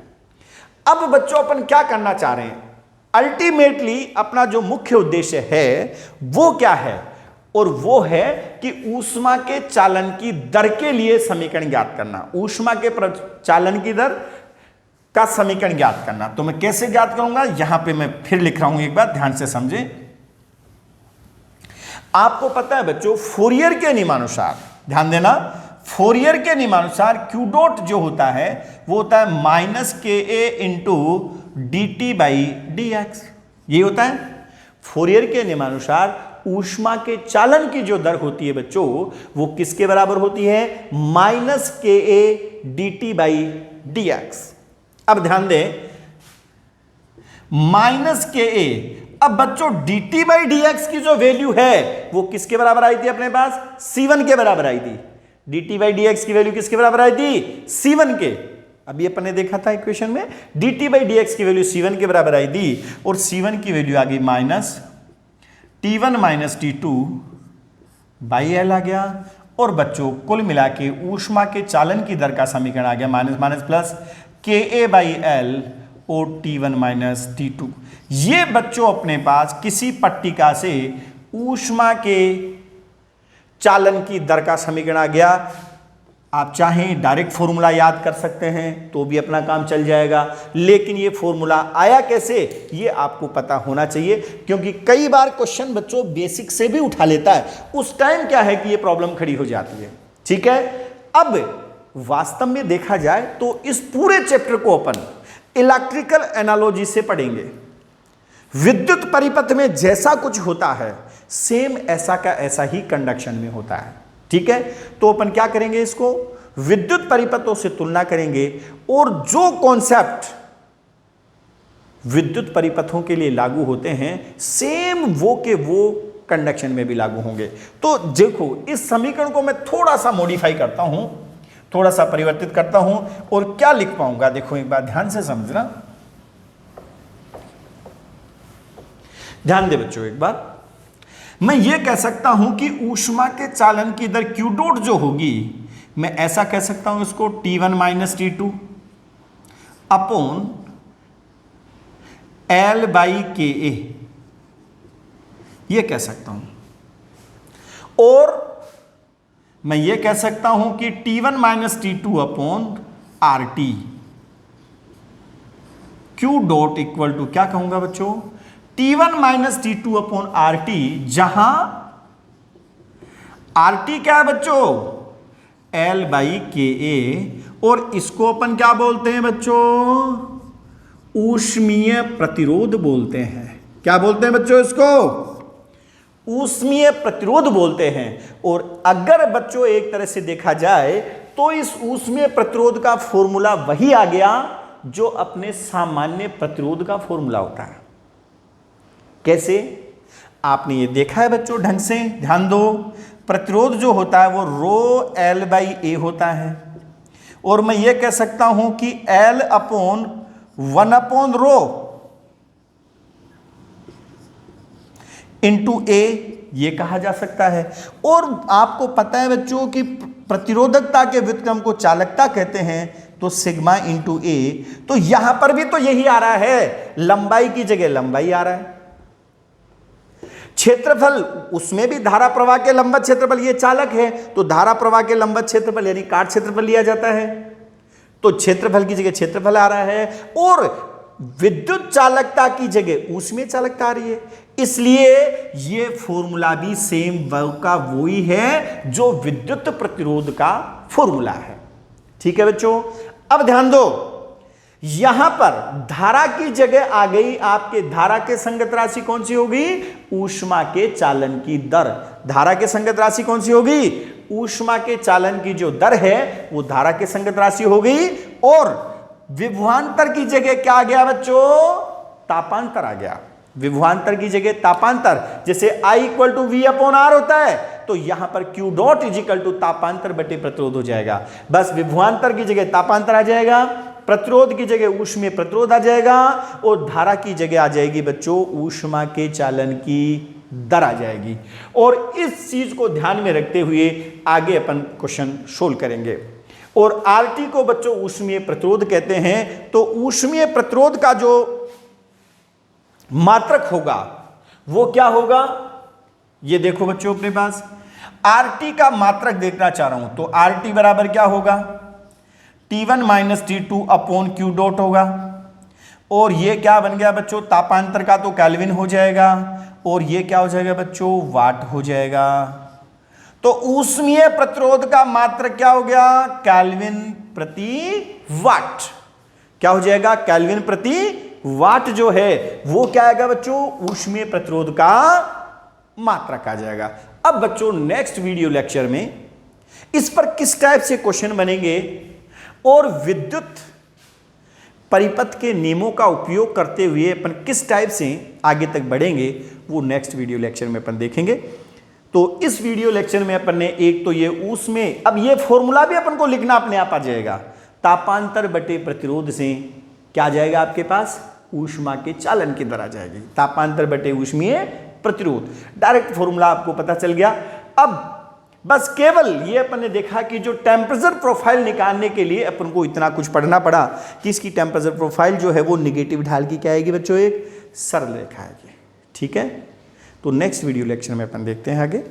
अब बच्चों अपन क्या करना चाह रहे हैं, अल्टीमेटली अपना जो मुख्य उद्देश्य है वो क्या है, और वो है कि ऊष्मा के चालन की दर के लिए समीकरण ज्ञात करना। ऊष्मा के चालन की दर का समीकरण ज्ञात करना। तो मैं कैसे ज्ञात करूंगा, यहां पे मैं फिर लिख रहा हूं, एक बार ध्यान से समझें। आपको पता है बच्चों फोरियर के नियमानुसार, ध्यान देना, फोरियर के नियमानुसार क्यू डॉट जो होता है वो होता है minus K A into D T by D X. ये होता है फोरियर के नियमानुसार ऊष्मा के चालन की जो दर होती है बच्चों वो किसके बराबर होती है, minus K A D T by D x. अब ध्यान दें माइनस के ए, अब बच्चों D T by D x की जो वैल्यू है वो किसके बराबर आई थी अपने पास, C1 के बराबर आई थी। D T by D x की वैल्यू किसके बराबर आई थी, C1 के। अभी अपन ने देखा था इक्वेशन में D T by D x की वैल्यू C1 के बराबर आई थी और C1 की वैल्यू आ गई minus T1 minus T2 by L आ गया। और बच्चों कुल मिला के ऊष्मा के चालन की दर का समीकरण आ गया माइनस माइनस प्लस के ए बाई एल और T1 माइनस T2। ये बच्चों अपने पास किसी पट्टिका से ऊष्मा के चालन की दर का समीकरण आ गया। आप चाहें डायरेक्ट फॉर्मूला याद कर सकते हैं तो भी अपना काम चल जाएगा, लेकिन ये फॉर्मूला आया कैसे ये आपको पता होना चाहिए, क्योंकि कई बार क्वेश्चन बच्चों बेसिक से भी उठा लेता है। उस टाइम क्या है कि ये प्रॉब्लम खड़ी हो जाती है। ठीक है, अब वास्तव में देखा जाए तो इस पूरे चैप्टर को अपन इलेक्ट्रिकल एनालॉजी से पढ़ेंगे। विद्युत परिपथ में जैसा कुछ होता है सेम ऐसा का ऐसा ही कंडक्शन में होता है। ठीक है, तो अपन क्या करेंगे, इसको विद्युत परिपथों से तुलना करेंगे और जो कॉन्सेप्ट विद्युत परिपथों के लिए लागू होते हैं सेम वो के वो कंडक्शन में भी लागू होंगे। तो देखो इस समीकरण को मैं थोड़ा सा मॉडिफाई करता हूं, थोड़ा सा परिवर्तित करता हूं और क्या लिख पाऊंगा, देखो एक बार ध्यान से समझना, ध्यान दे बच्चों। एक बार मैं ये कह सकता हूं कि ऊष्मा के चालन की दर क्यू डॉट जो होगी, मैं ऐसा कह सकता हूं इसको T1 minus T2 upon L by के ए, ये कह सकता हूं। और मैं ये कह सकता हूं कि T1 minus T2 upon RT Q dot equal to क्या कहूंगा बच्चों, T1 minus T2 upon RT, जहां RT क्या है बच्चों, L बाई के ए, और इसको अपन क्या बोलते हैं बच्चों, ऊष्मीय प्रतिरोध बोलते हैं। क्या बोलते हैं बच्चों इसको, ऊष्मीय प्रतिरोध बोलते हैं। और अगर बच्चों एक तरह से देखा जाए तो इस ऊष्मीय प्रतिरोध का फॉर्मूला वही आ गया जो अपने सामान्य प्रतिरोध का फॉर्मूला होता है। कैसे? आपने ये देखा है बच्चों, ढंग से ध्यान दो। प्रतिरोध जो होता है वो रो एल बाई ए होता है, और मैं ये कह सकता हूं कि L upon 1 upon rho into A, ये कहा जा सकता है। और आपको पता है बच्चों कि प्रतिरोधकता के व्युत्क्रम को चालकता कहते हैं, तो सिग्मा इंटू ए। तो यहां पर भी तो यही आ रहा है, लंबाई की जगह लंबाई आ रहा है। क्षेत्रफल, उसमें भी धारा प्रवाह के लंबवत क्षेत्रफल, ये चालक है तो धारा प्रवाह के लंबवत क्षेत्रफल यानी काट क्षेत्रफल लिया जाता है। तो क्षेत्रफल की जगह क्षेत्रफल आ रहा है, और विद्युत चालकता की जगह ऊष्मीय चालकता आ रही है। इसलिए ये फॉर्मूला भी सेम का वही है जो विद्युत प्रतिरोध का फॉर्मूला है। ठीक है बच्चों, अब ध्यान दो, यहां पर धारा की जगह आ गई आपके धारा के संगत राशि कौन सी होगी? ऊष्मा के चालन की दर। धारा के संगत राशि कौन सी होगी? ऊष्मा के चालन की जो दर है वो धारा के संगत राशि हो गई। और विभवांतर की जगह क्या आ गया बच्चों? तापांतर आ गया। विभवांतर की जगह तापांतर, जैसे I equal to V upon R होता है, तो यहां पर Q dot is equal to तापांतर बटे प्रतिरोध हो जाएगा। बस विभवांतर की जगह तापांतर आ जाएगा, प्रतिरोध की जगह ऊष्मीय प्रतिरोध आ जाएगा, और धारा की जगह आ जाएगी बच्चों ऊष्मा के चालन की दर आ जाएगी। और इस चीज को ध्यान में रखते हुए आगे अपन क्वेश्चन सोल्व करेंगे। और आरटी को बच्चों ऊष्मीय प्रतिरोध कहते हैं। तो ऊष्मीय प्रतिरोध का जो मात्रक होगा वो क्या होगा? ये देखो बच्चों अपने पास आरटी का मात्रक देखना चाह रहा हूं, तो आरटी बराबर क्या होगा? T1 minus T2 upon Q dot होगा। और ये क्या बन गया बच्चों? तापांतर का तो केल्विन हो जाएगा, और ये क्या हो जाएगा बच्चों? वाट हो जाएगा। तो ऊष्मीय प्रतिरोध का मात्रक क्या हो गया? केल्विन प्रति वाट। क्या हो जाएगा? केल्विन प्रति वाट जो है वो क्या आएगा बच्चों? ऊष्मीय प्रतिरोध का मात्रक आ जाएगा। अब बच्चों नेक्स्ट वीडियो लेक्चर में इस पर किस टाइप से क्वेश्चन बनेंगे और विद्युत परिपथ के नियमों का उपयोग करते हुए अपन किस टाइप से आगे तक बढ़ेंगे, वो नेक्स्ट वीडियो लेक्चर में अपन देखेंगे। तो इस वीडियो लेक्चर में अपन ने एक तो ये ऊष्मीय, अब ये फॉर्मूला भी अपन को लिखना अपने आप आ जाएगा। तापांतर बटे प्रतिरोध से क्या जाएगा आपके पास? ऊष्मा के चालन की दर आ जाएगी। तापांतर बटे ऊष्मीय प्रतिरोध, डायरेक्ट फॉर्मूला आपको पता चल गया। अब बस केवल ये अपन ने देखा कि जो टेम्परेचर प्रोफाइल निकालने के लिए अपन को इतना कुछ पढ़ना पड़ा कि इसकी टेम्परेचर प्रोफाइल जो है वो निगेटिव ढाल की क्या आएगी बच्चों? एक सरल रेखा आएगी। ठीक है, तो नेक्स्ट वीडियो लेक्चर में अपन देखते हैं आगे।